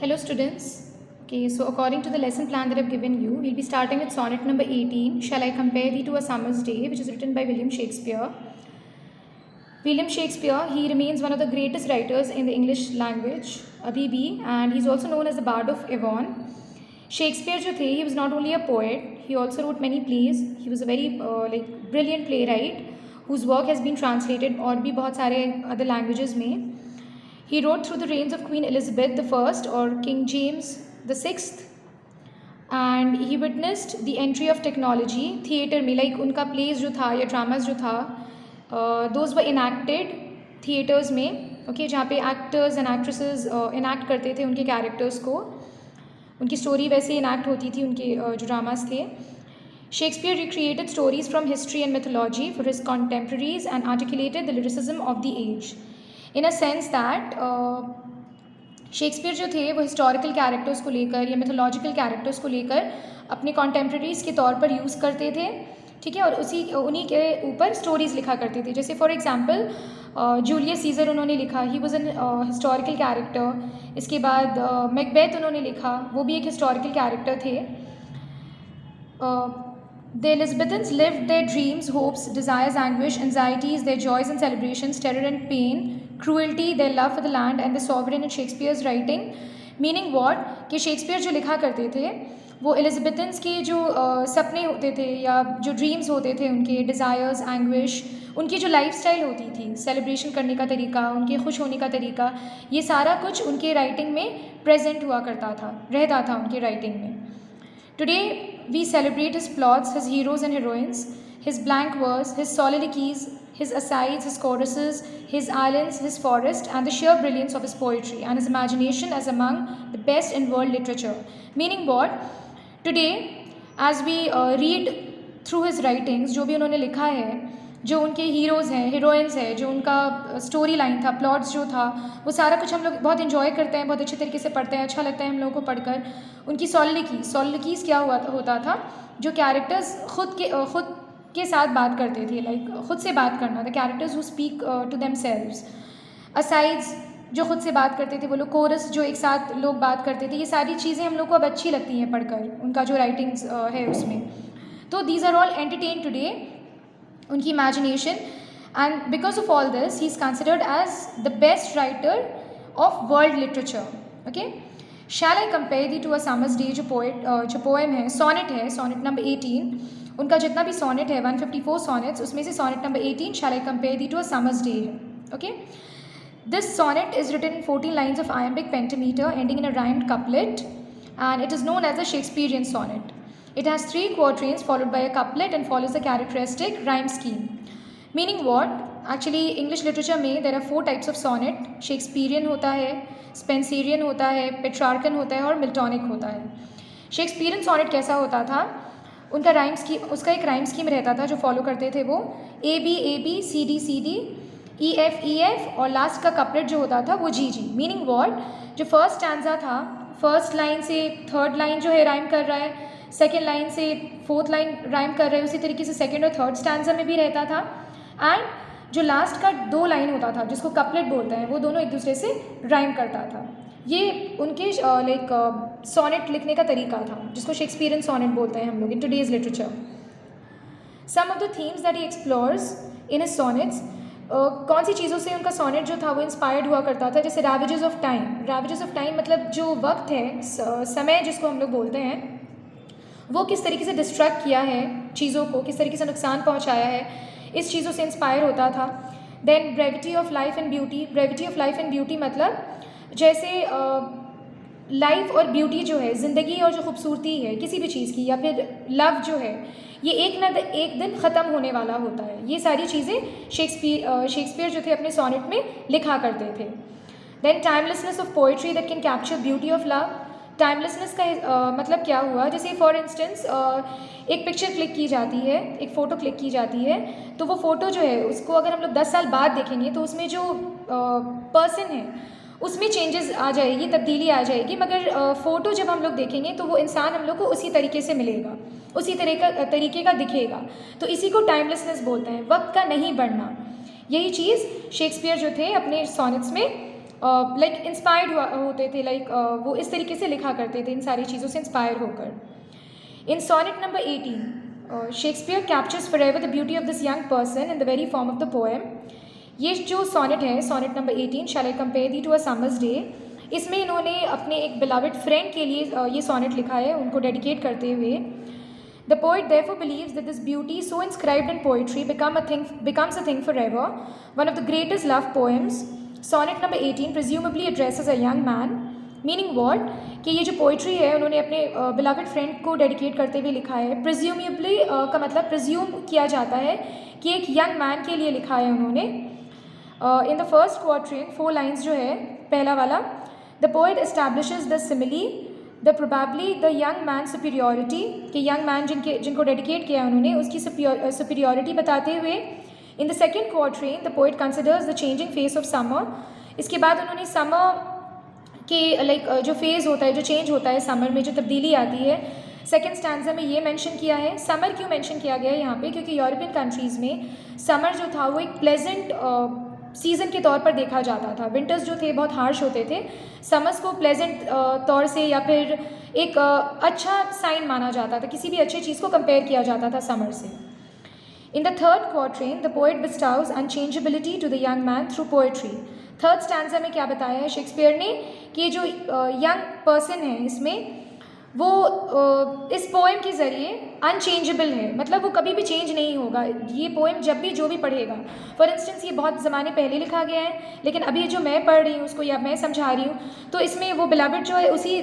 Hello students. Okay, so according to the lesson plan that I've given you, we'll be starting with sonnet number 18. Shall I compare thee to a summer's day, which is written by William Shakespeare. William Shakespeare, he remains one of the greatest writers in the English language, abhi bhi, and he's also known as the Bard of Avon. Shakespeare जो थे, he was not only a poet, he also wrote many plays. He was a very brilliant playwright whose work has been translated और भी बहुत सारे other languages में. He wrote through the reigns of Queen Elizabeth I or King James VI, and he witnessed the entry of technology theatre में, like उनका plays जो था या dramas जो था, those were enacted theatres में, okay, जहाँ पे actors and actresses enact करते थे उनके characters को, उनकी story वैसे enact होती थी उनके जो dramas थे. Shakespeare recreated stories from history and mythology for his contemporaries and articulated the lyricism of the age. In a sense that Shakespeare जो थे वो हिस्टोरिकल कैरेक्टर्स को लेकर या मिथोलॉजिकल कैरेक्टर्स को लेकर अपने कॉन्टेम्प्रेरीज के तौर पर यूज़ करते थे, ठीक है, और उन्हीं के ऊपर स्टोरीज़ लिखा करते थे. जैसे फॉर एग्जांपल जूलियस सीज़र उन्होंने लिखा, he was an historical character. इसके बाद मैकबेथ उन्होंने लिखा, वो भी एक हिस्टोरिकल कैरेक्टर थे. The Elizabethans lived their dreams, hopes, desires, anguish, anxieties, their joys and celebrations, terror and pain, cruelty, their love for the land and the sovereign in Shakespeare's writing. Meaning what? कि Shakespeare जो लिखा करते थे वो एलिजाबेथन्स के जो सपने होते थे या जो ड्रीम्स होते थे, उनके डिज़ायर्स, एंग्विश, उनकी जो लाइफस्टाइल होती थी, सेलिब्रेशन करने का तरीका, उनके खुश होने का तरीका, ये सारा कुछ उनके राइटिंग में प्रेजेंट हुआ करता था, रहता था उनके राइटिंग में. Today we celebrate his plots, his heroes and heroines, his blank verse, his soliloquies, his asides, his choruses, his islands, his forest, and the sheer brilliance of his poetry and his imagination as among the best in world literature. Meaning what? Today, as we read through his writings, जो भी उन्होंने लिखा है, जो उनके heroes हैं, heroines हैं, जो उनका स्टोरी लाइन था, प्लॉट्स जो था, वो सारा कुछ हम लोग बहुत इन्जॉय करते हैं, बहुत अच्छे तरीके से पढ़ते हैं, अच्छा लगता है हम लोगों को पढ़कर. उनकी सॉलिलोकीज़ क्या होता था, जो कैरेक्टर्स खुद के साथ बात करते थे, लाइक खुद से बात करना, the characters who speak to themselves. Asides जो खुद से बात करते थे वो लोग, कोरस जो एक साथ लोग बात करते थे, ये सारी चीज़ें हम लोग को अब अच्छी लगती हैं पढ़कर, उनका जो राइटिंग्स है उसमें. तो these are all entertain today, उनकी imagination, and because of all this he is considered as the best writer of world literature. Okay, shall I compare thee to a summer's day, जो poem है, sonnet है, sonnet number 18. उनका जितना भी sonnet है 154 sonnets, उसमें से sonnet number 18 shall I compare thee to a summer's day है. Okay, this sonnet is written in 14 lines of iambic pentameter ending in a rhymed couplet, and it is known as the Shakespearean sonnet. It has 3 quatrains followed by a couplet and follows the characteristic rhyme scheme. Meaning what? Actually English literature में there are 4 types of sonnet. Shakespearean होता है, Spenserian होता है, Petrarchan होता है और Miltonic होता है. Shakespearean sonnet कैसा होता था? उनका राइम स्कीम, उसका एक राइम स्कीम रहता था जो फॉलो करते थे वो A B C D E F और लास्ट का कपलेट जो होता था वो जी. Meaning what? जो फर्स्ट स्टैंजा था, फर्स्ट लाइन से थर्ड लाइन जो है राइम कर रहा है, सेकेंड लाइन से फोर्थ लाइन राइम कर रहा है, उसी तरीके से सेकेंड और थर्ड स्टैंजा में भी रहता था. एंड जो लास्ट का 2 लाइन होता था जिसको कपलेट बोलते हैं, वो दोनों एक दूसरे से राइम करता था. ये उनके लाइक सोनेट लिखने का तरीका था, जिसको शेक्सपियरियन सोनेट बोलते हैं हम लोग in today's literature. Some of the themes that he explores in his sonnets, कौन सी चीज़ों से उनका सोनेट जो था वो इंस्पायर्ड हुआ करता था. जैसे रावेजेस ऑफ टाइम. रावेजेस ऑफ टाइम मतलब जो वक्त है, समय जिसको हम लोग बोलते हैं, वो किस तरीके से डिस्ट्रैक्ट किया है चीज़ों को, किस तरीके से नुकसान पहुंचाया है, इस चीज़ों से इंस्पायर होता था. Then brevity of life and beauty. Brevity of life and beauty मतलब जैसे लाइफ और ब्यूटी जो है, ज़िंदगी और जो खूबसूरती है किसी भी चीज़ की, या फिर लव जो है, ये एक दिन ख़त्म होने वाला होता है. ये सारी चीज़ें शेक्सपियर जो थे अपने सोनेट में लिखा करते थे. Then timelessness of poetry that can capture beauty of love. Timelessness का मतलब क्या हुआ? जैसे फॉर इंस्टेंस एक पिक्चर क्लिक की जाती है, एक फ़ोटो क्लिक की जाती है, तो वो फ़ोटो जो है उसको अगर हम लोग 10 साल बाद देखेंगे तो उसमें जो पर्सन है उसमें चेंजेस आ जाएगी, तब्दीली आ जाएगी, मगर फ़ोटो जब हम लोग देखेंगे तो वो इंसान हम लोग को उसी तरीके से मिलेगा, उसी तरीके का दिखेगा. तो इसी को टाइमलेसनेस बोलते हैं, वक्त का नहीं बढ़ना. यही चीज़ शेक्सपियर जो थे अपने सोनेट्स में लाइक इंस्पायर्ड होते थे, लाइक वो इस तरीके से लिखा करते थे इन सारी चीज़ों से इंस्पायर होकर. In sonnet number 18, Shakespeare captures forever the beauty of this young person in the very form of the poem. ये जो sonnet है, sonnet number 18, Shall I compare thee to a summer's day, इसमें इन्होंने अपने एक beloved friend के लिए ये sonnet लिखा है, उनको dedicate करते हुए. The poet therefore believes that this beauty so inscribed in poetry becomes a thing forever, one of the greatest love poems. Sonnet number 18 presumably addresses a young man. Meaning what, कि ये जो poetry है उन्होंने अपने beloved friend को dedicate करते हुए लिखा है. प्रिज्यूमेबली का मतलब प्रिज्यूम किया जाता है कि एक यंग मैन के लिए लिखा है उन्होंने. In the first quatrain 4 lines जो है, पहला वाला, the poet establishes the simile the probably the young man superiority, कि यंग मैन जिनको डेडिकेट किया है उन्होंने उसकी सुपीरियॉरिटी बताते हुए. In the second quatrain the poet considers the changing face of summer. इसके बाद उन्होंने समर कि लाइक जो फेज़ होता है, जो चेंज होता है समर में, जो तब्दीली आती है, सेकेंड स्टैंजा में ये मेंशन किया है. समर क्यों मेंशन किया गया है यहाँ पे, क्योंकि यूरोपियन कंट्रीज़ में समर जो था वो एक प्लेजेंट सीज़न के तौर पर देखा जाता था. विंटर्स जो थे बहुत हार्श होते थे, समर्स को प्लेजेंट तौर से या फिर एक अच्छा साइन माना जाता था, किसी भी अच्छी चीज़ को कंपेयर किया जाता था समर से. In the third quatrain the poet bestows unchangeability to the young man through poetry. Third stanza में क्या बताया है शेक्सपियर ने कि जो यंग पर्सन है इसमें वो इस पोएम के ज़रिए अनचेंजेबल है, मतलब वो कभी भी चेंज नहीं होगा. ये पोएम जब भी जो भी पढ़ेगा, फॉर इंस्टेंस ये बहुत ज़माने पहले लिखा गया है, लेकिन अभी जो मैं पढ़ रही हूँ उसको या मैं समझा रही हूँ, तो इसमें वो बिलवेड जो है उसी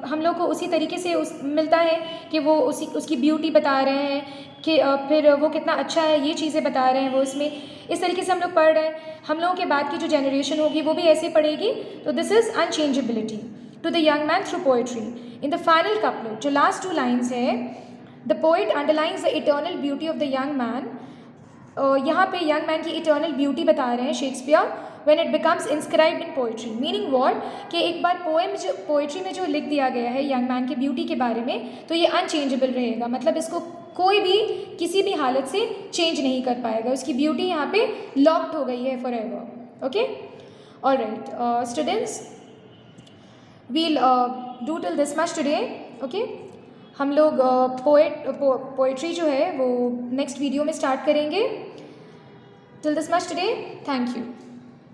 हम लोग को उसी तरीके से मिलता है कि वो उसकी ब्यूटी बता रहे हैं कि फिर वो कितना अच्छा है, ये चीज़ें बता रहे हैं वो इसमें. इस तरीके से हम लोग पढ़ रहे हैं. हम लोगों के बाद की जो जनरेशन होगी वो भी ऐसे पढ़ेगी. तो this is unchangeability to the young man through poetry. In the final couplet जो लास्ट 2 लाइन्स है, the poet underlines the eternal beauty of the young man. यहाँ पे यंग मैन की इटर्नल ब्यूटी बता रहे हैं Shakespeare when it becomes inscribed in poetry. Meaning what, कि एक बार पोएट्री में जो लिख दिया गया है यंग मैन की ब्यूटी के बारे में, तो ये अनचेंजेबल रहेगा, मतलब इसको कोई भी किसी भी हालत से चेंज नहीं कर पाएगा. उसकी ब्यूटी यहाँ पे लॉक्ड हो गई है forever. Okay, alright students, we'll do till this much today. Okay, हम लोग पोएट्री जो है वो नेक्स्ट वीडियो में स्टार्ट करेंगे. Till this much today, thank you.